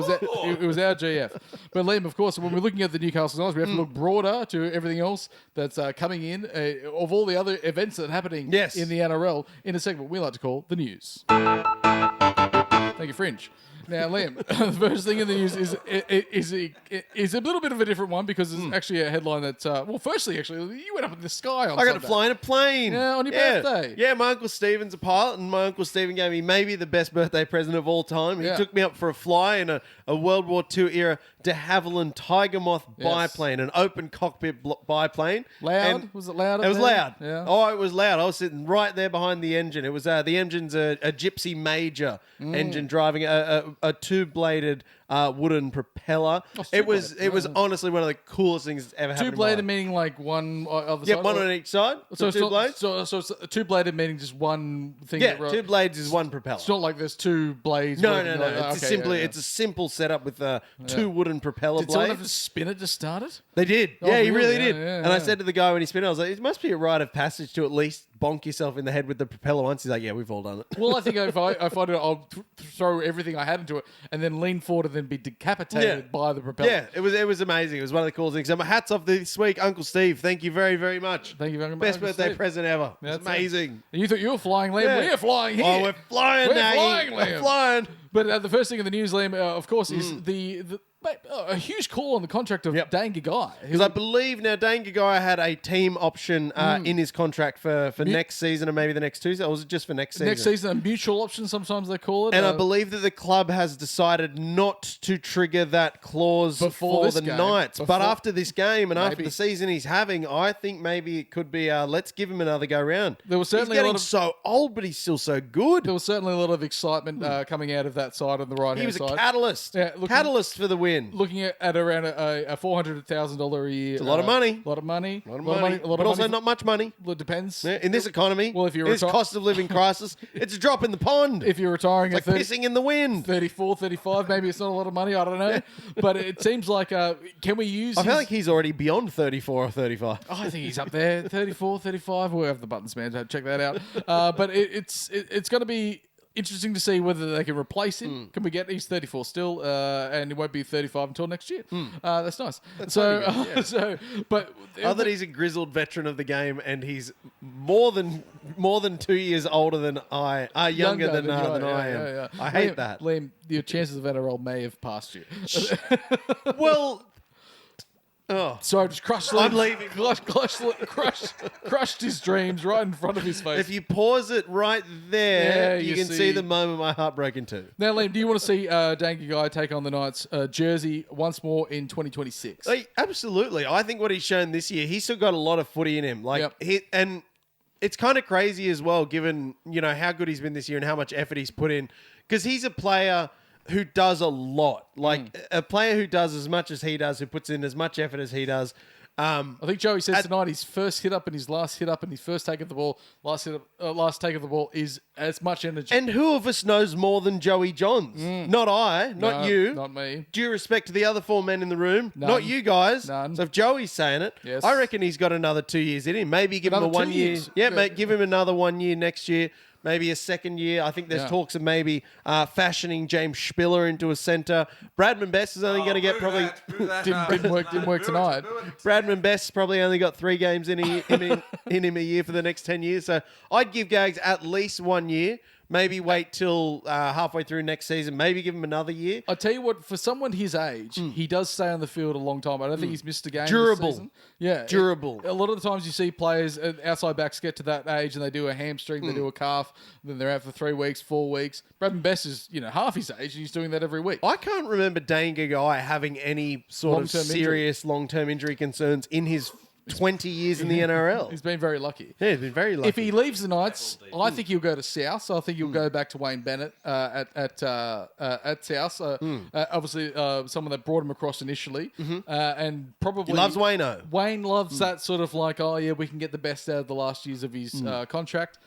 was our GF. But Liam, of course, when we're looking at the Newcastle Knights, we have to look broader to everything else that's coming in of all the other events that are happening Yes. in the NRL in a segment we like to call the news. Thank you, Fringe. Now, Liam, the first thing in the news is a little bit of a different one because it's actually a headline that, well, firstly, actually, you went up in the sky on I got to Sunday. fly in a plane. Yeah, on your birthday. Yeah, my Uncle Stephen's a pilot, and my Uncle Stephen gave me maybe the best birthday present of all time. He Yeah. took me up for a fly in a World War II era de Havilland Tiger Moth Yes. biplane, an open cockpit biplane. Loud? And Was it loud? It was loud. Yeah. Oh, it was loud. I was sitting right there behind the engine. It was the engine's a Gypsy Major engine driving a a two-bladed wooden propeller. It was honestly one of the coolest things that's ever happened. Two-bladed meaning like one other side? Yeah, one on each side. So two blades. So it's two-bladed meaning just one thing. Yeah, that two blades is one propeller. It's not like there's two blades. No. working like that. It's a simple setup with two wooden propeller Did someone have to blades. spin it to start it? They did. Oh, Yeah, he really? really did. Yeah, and I said to the guy when he spun it, I was like, it must be a rite of passage to at least bonk yourself in the head with the propeller once. He's like, yeah, we've all done it. Well, I think if I find it, I'll throw everything I had into it and then lean forward and then be decapitated by the propeller. Yeah, it was amazing. It was one of the coolest things. So my hats off this week, Uncle Steve. Thank you very, very much. Thank you very much. Best birthday Steve. present ever. It's That's amazing. And you thought you were flying, Liam? Yeah. We're flying here. Oh, we're flying, We're Nagy. flying, We're Liam. flying. But the first thing in the news, Liam, of course, is a huge call on the contract of Dane Gagai. Because I believe now Dane Gagai had a team option in his contract for next season or maybe the next 2 seasons. Or was it just for next season? Next season, a mutual option, sometimes they call it. And I believe that the club has decided not to trigger that clause for the Knights. But after this game and after the season he's having, I think maybe it could be, let's give him another go round. There was certainly he's getting so old, but he's still so good. There was certainly a lot of excitement coming out of that side on the right-hand side. He was a catalyst. Yeah, catalyst for the win. Looking at around a $400,000 a year. It's a lot of money. A lot of money. A lot of money. But also not much money. Well, it depends. Yeah, in this economy, well, if you're in this cost of living crisis, it's a drop in the pond. If you're retiring it's at like pissing in the wind. 34, 35, maybe it's not a lot of money. I don't know. But it seems like, can we use... I feel like he's already beyond 34 or 35. Oh, I think he's up there, 34, 35. We'll have the buttons, man. So check that out. But it's going to be interesting to see whether they can replace him. Can we get? He's 34 still, and he won't be 35 until next year. That's nice. But other than he's a grizzled veteran of the game, and he's more than 2 years older than younger than I am. Yeah. I hate that. Liam, your chances of NRL may have passed you. Well. Oh, sorry, just crushed. I'm leaving. Crushed his dreams right in front of his face. If you pause it right there, you can see the moment my heart broke in two. Now, Liam, do you want to see Dane Gagai take on the Knights jersey once more in 2026? Absolutely. I think what he's shown this year, he's still got a lot of footy in him. And it's kind of crazy as well, given how good he's been this year and how much effort he's put in, because he's a player who does a lot. A player who does as much as he does, who puts in as much effort as he does. I think Joey said tonight his first hit up and his last hit up and his first take of the ball, last take of the ball is as much energy. And who of us knows more than Joey Johns? Not I, not you. Not me. Due respect to the other 4 men in the room. None. Not you guys. None. So if Joey's saying it, yes. I reckon he's got another 2 years in him. Maybe give him a 1 year. Yeah, mate, give him another 1 year next year. Maybe a second year. I think there's talks of maybe fashioning James Spiller into a centre. Bradman Best is only going to get probably... Didn't work tonight. Bradman Best's probably only got 3 games in him a year for the next 10 years. So I'd give Gags at least 1 year. Maybe wait till halfway through next season. Maybe give him another year. I'll tell you what, for someone his age, he does stay on the field a long time. I don't think he's missed a game Durable. this season. Yeah. Durable. A lot of the times you see players, outside backs get to that age and they do a hamstring, they do a calf, then they're out for 3 weeks, 4 weeks. Bradman Best is, half his age and he's doing that every week. I can't remember Dane Gagai having any sort of serious long-term injury concerns in his 20 years in the NRL. He's been very lucky. Yeah, he's been very lucky. If he leaves the Knights, I think he'll go to South. I think he'll go back to Wayne Bennett at South. Obviously, someone that brought him across initially, and probably he loves Wayno. Wayne loves that sort of like, oh yeah, we can get the best out of the last years of his contract.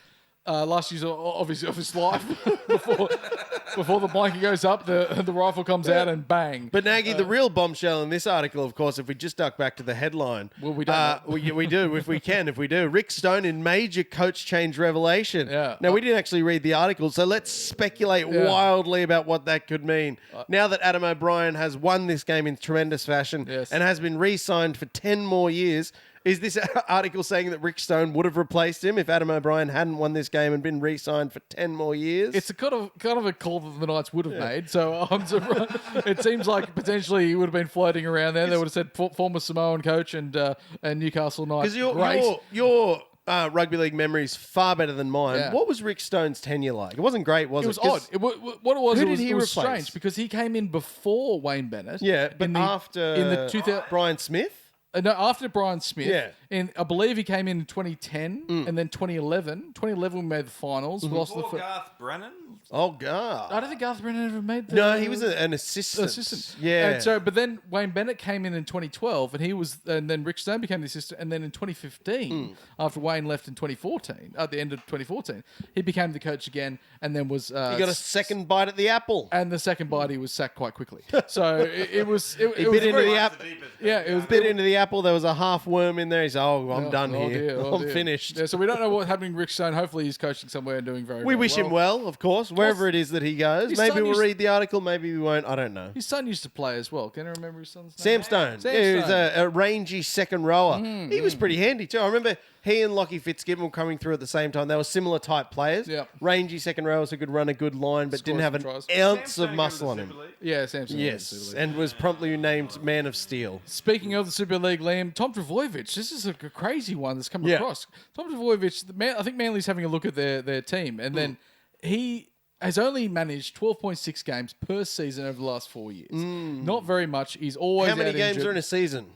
Last year's obviously of his life before the blanket goes up, the rifle comes out and bang. But Nagy, the real bombshell in this article, of course, if we just duck back to the headline, well, we don't. We do if we do. Rick Stone in major coach change revelation. Yeah. Now we didn't actually read the article, so let's speculate wildly about what that could mean. Now that Adam O'Brien has won this game in tremendous fashion and has been re-signed for 10 more years. Is this article saying that Rick Stone would have replaced him if Adam O'Brien hadn't won this game and been re-signed for 10 more years? It's a kind of a call that the Knights would have made. So I'm surprised. It seems like potentially he would have been floating around there. They would have said former Samoan coach and Newcastle Knights. Because your rugby league memory is far better than mine. Yeah. What was Rick Stone's tenure like? It wasn't great, was it? It was odd. What it was, who it was, did he it was replace? strange because he came in before Wayne Bennett. Yeah, but after in the 2000 Brian Smith. No, after Brian Smith. Yeah. And I believe he came in 2010 and then 2011. 2011 we made the finals. We lost the Poor Garth Brennan. Oh, God. I don't think Garth Brennan ever made the... No, he was an assistant. Yeah. And so, but then Wayne Bennett came in 2012, and then Rick Stone became the assistant, and then in 2015, after Wayne left in 2014, at the end of 2014, he became the coach again, and then was... he got a second bite at the apple. and the second bite, he was sacked quite quickly. So it was... It He was bit into very- the apple. Yeah, it was... Bit into the apple. There was a half worm in there. He's I'm done Oh, here. dear, oh, I'm dear. finished. Yeah, so we don't know what's happening to Rick Stone. Hopefully he's coaching somewhere and doing very, We very wish him well, of course, wherever it is that he goes. His Maybe son we'll used- read the article. Maybe we won't. I don't know. His son used to play as well. Can you remember his son's name? Sam Stone. Sam Yeah, he was Stone. a rangy second rower. He was pretty handy too. I remember he and Lockie Fitzgibbon were coming through at the same time. They were similar type players. Yep. Rangy second rowers who could run a good line but Score didn't have an some tries. ounce of muscle on him. Yeah, Sam Stone. Yes, and was promptly named Man of Steel. Speaking of the Super League, Liam, Tom Trbojevic, this is a crazy one that's come Yeah. across. Tom Trbojevic, I think Manly's having a look at their team, and then he has only managed 12.6 games per season over the last 4 years. Not very much. He's always How many out games injured. are in a season?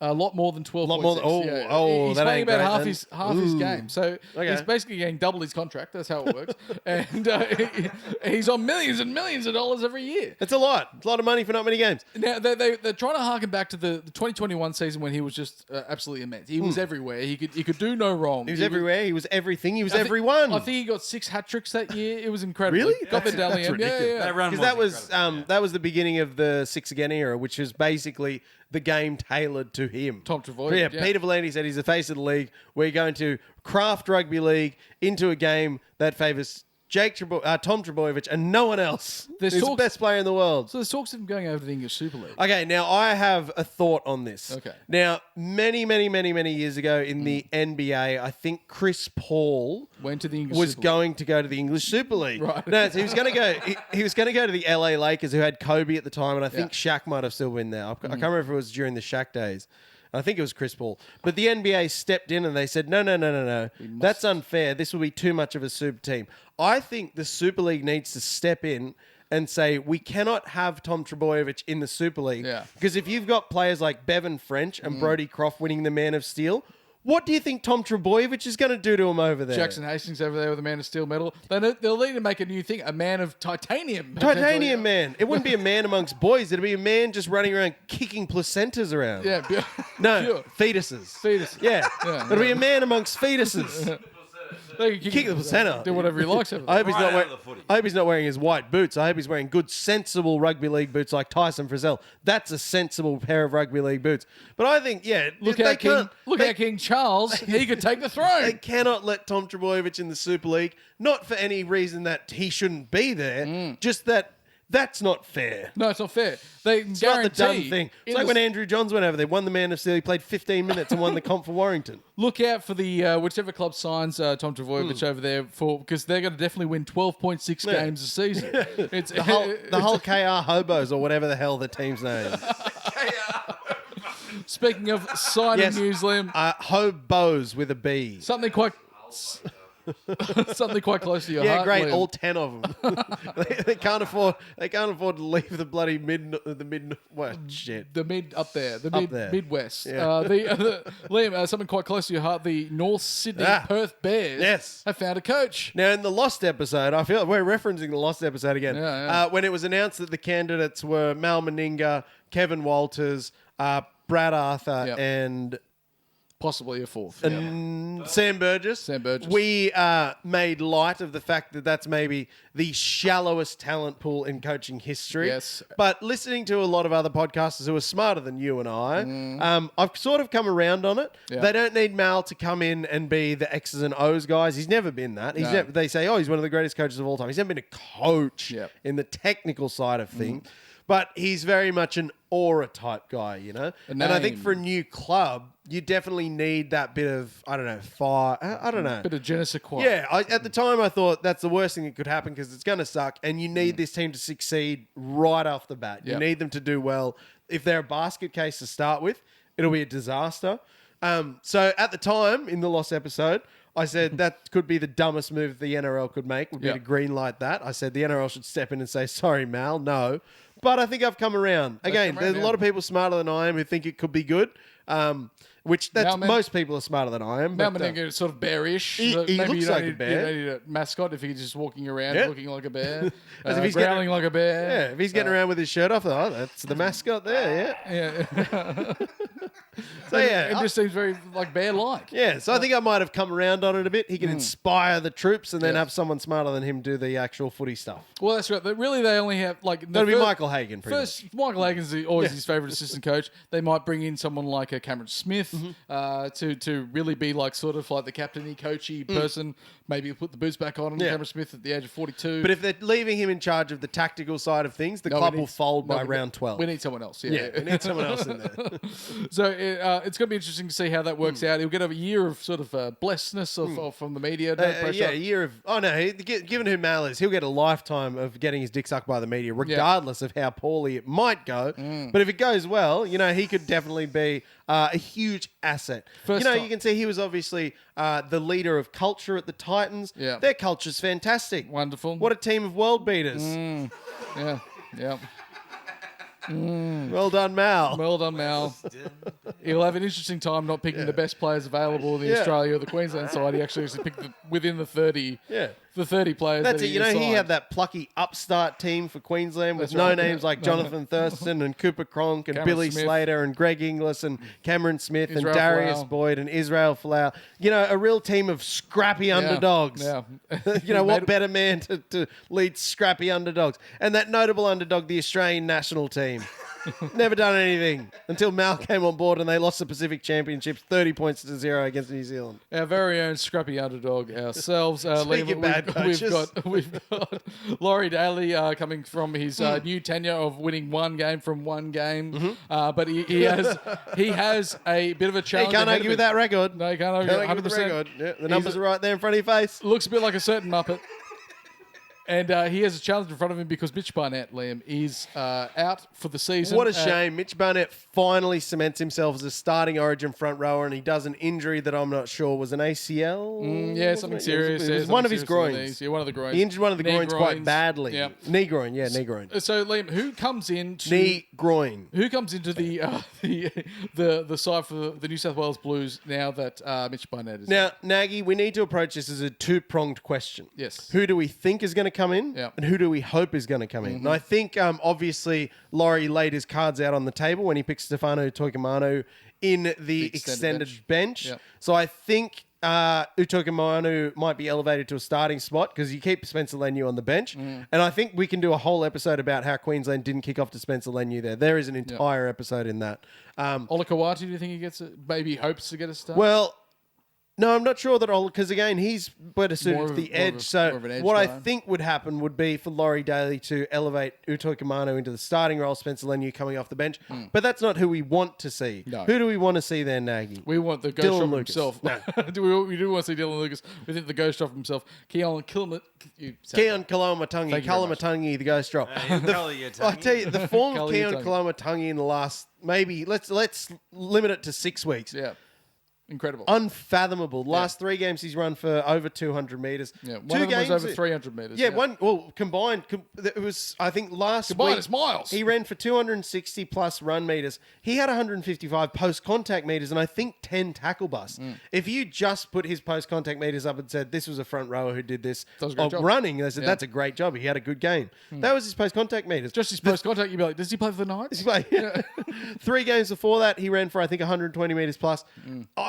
A lot more than 12. Lot more than- He's that playing ain't about great half then. his game. So Okay. he's basically getting double his contract. That's how it works. And he's on millions and millions of dollars every year. It's a lot. It's a lot of money for not many games. Now, they're trying to harken back to the 2021 season when he was just absolutely immense. He was everywhere. He could do no wrong. He was everywhere. He was everything. He was I think- everyone. I think he got 6 hat tricks that year. It was incredible. Really? Got That's medallion. ridiculous. Yeah. That run Because that was incredible. that was the beginning of the Six Again era, which is basically the game tailored to him. Tom Trbojevic, Yeah, yeah. Peter Valenti said he's the face of the league. We're going to craft rugby league into a game that favours Tom Trbojevic and no one else. There's He's the talks- best player in the world. So there's talks of him going over to the English Super League. Okay, now I have a thought on this. Okay. Now, many years ago in the NBA, I think Chris Paul Went to the English was Super League. going to go to the English Super League. Right. No, so he was going to go. He was going to go to the LA Lakers, who had Kobe at the time, and I think Shaq might have still been there. I can't remember if it was during the Shaq days. I think it was Chris Paul. But the NBA stepped in and they said, no. That's unfair. This will be too much of a super team. I think the Super League needs to step in and say, we cannot have Tom Trbojevic in the Super League. Yeah. Because if you've got players like Bevan French and Brodie Croft winning the Man of Steel, what do you think Tom Trbojevic is going to do to him over there? Jackson Hastings over there with a Man of Steel medal. They'll need to make a new thing, a man of titanium. potentially. Titanium man. It wouldn't be a man amongst boys. It'd be a man just running around kicking placentas around. Yeah. No, Pure. fetuses. Fetus. Yeah. Yeah, It'll be a man amongst fetuses. They can Kick the placenta. Do whatever he likes. Over I hope, he's Right not out wearing, of the footy. I hope he's not wearing his white boots. I hope he's wearing good, sensible rugby league boots like Tyson Frizzell. That's a sensible pair of rugby league boots. But I think, Look they at can't. King Charles. He could take the They throne. cannot let Tom Trbojevic in the Super League, not for any reason that he shouldn't be there, just that's not fair. No, it's not fair. They It's not the guarantee. done thing. It's in like the- when Andrew Johns went over there, won the Man of Steel. He played 15 minutes and won the comp for Warrington. Look out for the whichever club signs Tom Trbojevic over there because they're going to definitely win 12.6 games a season. It's The whole KR Hobos or whatever the hell the team's name is. Speaking of signing Yes. news, Liam, Hobos with a B. something quite close to your Yeah, heart. great. Liam. All 10 of them. they can't afford. They can't afford to leave the bloody mid. Well, shit. The mid up there, the Up there. Midwest. Yeah. Liam, something quite close to your heart. The North Sydney Perth Bears Yes. have found a coach. Now, in the Lost episode, I feel like we're referencing the Lost episode again. Yeah. When it was announced that the candidates were Mal Meninga, Kevin Walters, Brad Arthur, Yep. and Possibly a fourth. Sam Burgess. Sam Burgess. We made light of the fact that that's maybe the shallowest talent pool in coaching history. Yes. But listening to a lot of other podcasters who are smarter than you and I, I've sort of come around on it. Yeah. They don't need Mal to come in and be the X's and O's guys. He's never been that. No. They say, oh, he's one of the greatest coaches of all time. He's never been a coach Yep. in the technical side of things. But he's very much an aura type guy, you know? And I think name. for a new club, you definitely need that bit of, I don't know, fire. I don't know. Bit of je ne sais quoi. Yeah, at the time I thought that's the worst thing that could happen because it's going to suck and you need this team to succeed right off the bat. You Yep. need them to do well. If they're a basket case to start with, it'll be a disaster. So at the time in the Lost episode, I said that could be the dumbest move the NRL could make, would be Yep. to green light that. I said the NRL should step in and say, sorry, Mal, no. But I think I've come around. Again, come there's around, a lot yeah. of people smarter than I am who think it could be good. Which that's Now, most people are smarter than I am. Mal But, Meninga is sort of bearish. he Maybe looks you don't like a need, bear. You don't need a mascot if he's just walking around Yeah. looking like a bear, As if he's getting- growling like a bear. yeah, if he's getting around with his shirt off, oh, that's the mascot there. Yeah. Yeah. So yeah, It just seems very like bear-like. yeah. So I think I might have come around on it a bit. He can inspire the troops, and then Yeah. have someone smarter than him do the actual footy stuff. Well, that's right. Really, they only have like the That'll be first- Michael Hagan. Pretty much. First, Michael Hagan's always his favourite assistant coach. They might bring in someone like a Cameron Smith to really be like sort of like the captainy, coachy person. Maybe put the boots back on Yeah. Cameron Smith at the age of 42. But if they're leaving him in charge of the tactical side of things, the No, club we will need- fold no, by we- round 12. We need someone else. Yeah, yeah, we need someone else in there. So it's going to be interesting to see how that works out. He'll get a year of sort of blessedness from the media. No pressure. Yeah, a year of... Oh, no, given who Mal is, he'll get a lifetime of getting his dick sucked by the media, regardless of how poorly it might go. But if it goes well, he could definitely be a huge asset. First time. You can see he was obviously the leader of culture at the Titans. Yeah. Their culture's fantastic. Wonderful. What a team of world beaters. Yeah, yeah. Well done, Mal. Well done, Mal. He'll have an interesting time not picking the best players available in the Yeah. Australia or the Queensland side. He actually picked within the 30. Yeah. The 30 players. That's that it. He assigned. had that plucky upstart team for Queensland with That's no right. names like Jonathan Thurston and Cooper Cronk and Cameron Billy Smith. Slater and Greg Inglis and Cameron Smith Israel and Darius Folau. Boyd and Israel Folau. A real team of scrappy underdogs. Yeah. What better man to lead scrappy underdogs? And that notable underdog, the Australian national team. Never done anything until Mal came on board and they lost the Pacific Championships 30 points to 0 against New Zealand. Our very own scrappy underdog ourselves. Speaking of bad coaches. We've got Laurie Daly coming from his new tenure of winning one game from one game. But he has a bit of a You challenge. can't ahead argue of with him. that record. No, you can't argue. Can't argue with the 100%. record. Yeah, the numbers are right there in front of your face. Looks a bit like a certain Muppet. And he has a challenge in front of him because Mitch Barnett, Liam, is out for the season. What a shame. Mitch Barnett finally cements himself as a starting Origin front rower, and he does an injury that I'm not sure was an ACL. Yeah, something serious. It Yeah, was something one of his serious with the groins. knees. Yeah, one of the groins. He injured one of the Knee groins quite groins. badly. Yeah. Knee groin, yeah, knee groin. So, Liam, who comes into Knee groin. Who comes into the side for the New South Wales Blues now that Mitch Barnett is Now, Nagy, we need to approach this as a two-pronged question. Yes. Who do we think is going to come in, Yeah. and who do we hope is going to come in? And I think, obviously, Laurie laid his cards out on the table when he picked Stefano Toikamanu in the extended bench. Yeah. So I think Utoikamanu might be elevated to a starting spot because you keep Spencer Leniu on the bench. And I think we can do a whole episode about how Queensland didn't kick off to Spencer Leniu there. There is an entire episode in that. Ola Kawati, do you think he gets maybe hopes to get a start? Well, no, I'm not sure that because again, he's better suited More to of the a- more edge. of a- So more of an edge what I guy. think would happen would be for Laurie Daly to elevate Utoikamanu into the starting role, Spencer Leniu coming off the bench. But that's not who we want to see. No. Who do we want to see there, Nagy? we want the ghost Dylan shot Lucas. himself. We do want to see Dylan Lucas. We think the ghost shot himself. Keon Kilman. Keon Kalamatangi. Thank you very much. Kalamatangi, the ghost drop. Colour your tongue. I tell you, the form of Colour your Keon tongue. Kalamatangi in the last, maybe, let's limit it to 6 weeks. Yeah. Incredible. Unfathomable. Last 3 games he's run for over 200 metres. Yeah, one 2 of them games was over 300 metres. Yeah, one. Well, combined, it was. I think last Combined, week it's miles. he ran for 260 plus run meters. He had 155 post contact meters, and I think 10 tackle busts. If you just put his post contact meters up and said this was a front rower who did this That was a great job. running, they said Yeah. that's a great job. He had a good game. That was his post contact meters. Just his post contact, you'd be like, does he play for the Knights? Like, 3 games before that, he ran for I think 120 meters plus.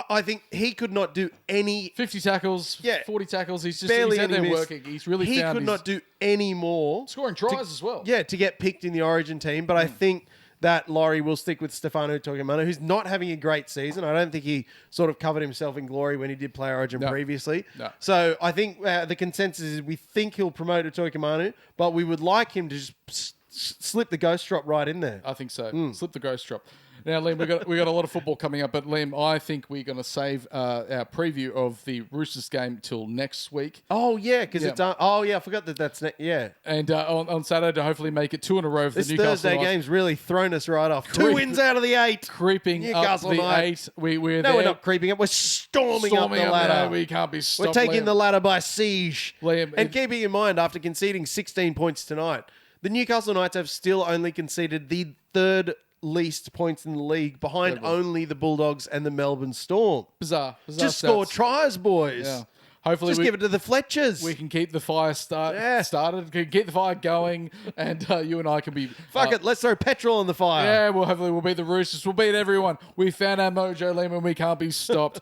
I think he could not do any 50 tackles, Yeah. 40 tackles. He's just barely he's out any there miss. working. He's really he found could his not do any more scoring tries as well. Yeah, to get picked in the Origin team. But I think that Laurie will stick with Stefano Toikamanu, who's not having a great season. I don't think he sort of covered himself in glory when he did play Origin No. previously. No. So I think the consensus is we think he'll promote Toikamanu, but we would like him to just slip the ghost drop right in there. I think so. Slip the ghost drop. Now, Liam, we got a lot of football coming up, but Liam, I think we're going to save our preview of the Roosters game till next week, Oh, yeah, because Yeah. it's... oh, yeah, I forgot that's... yeah. and on Saturday to hopefully make it 2 in a row for This the Newcastle Thursday Knights. game's really thrown us right off. 2 Creep- wins out of the 8. Creeping Newcastle up the Knights. 8. We're No, there. we're not creeping up. We're storming up the ladder. We can't be We're stopped. taking Liam. the ladder by siege. Liam, And keeping in mind, after conceding 16 points tonight, the Newcastle Knights have still only conceded the 3rd least points in the league, behind Ever. only the Bulldogs and the Melbourne Storm. Bizarre Just score stats. tries, boys. Yeah. Hopefully Just give it to the Fletchers. we can keep the fire Yeah. started, can keep the fire going, and you and I can be... Fuck it, let's throw petrol on the fire. Yeah, well, hopefully we'll beat the Roosters. We'll beat everyone. We found our mojo, Liam, and we can't be stopped.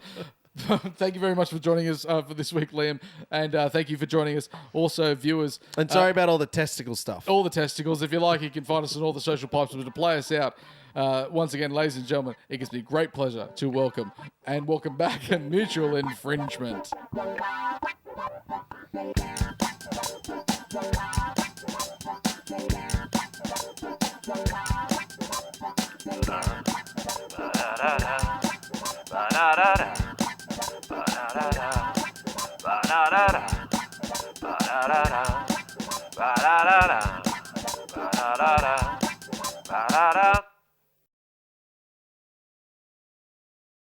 Thank you very much for joining us for this week, Liam. And thank you for joining us, also, viewers. And sorry about all the testicle stuff. All the testicles. If you like, you can find us on all the social pipes to play us out. Once again, ladies and gentlemen, it gives me great pleasure to welcome back a mutual infringement. Ba-da-da.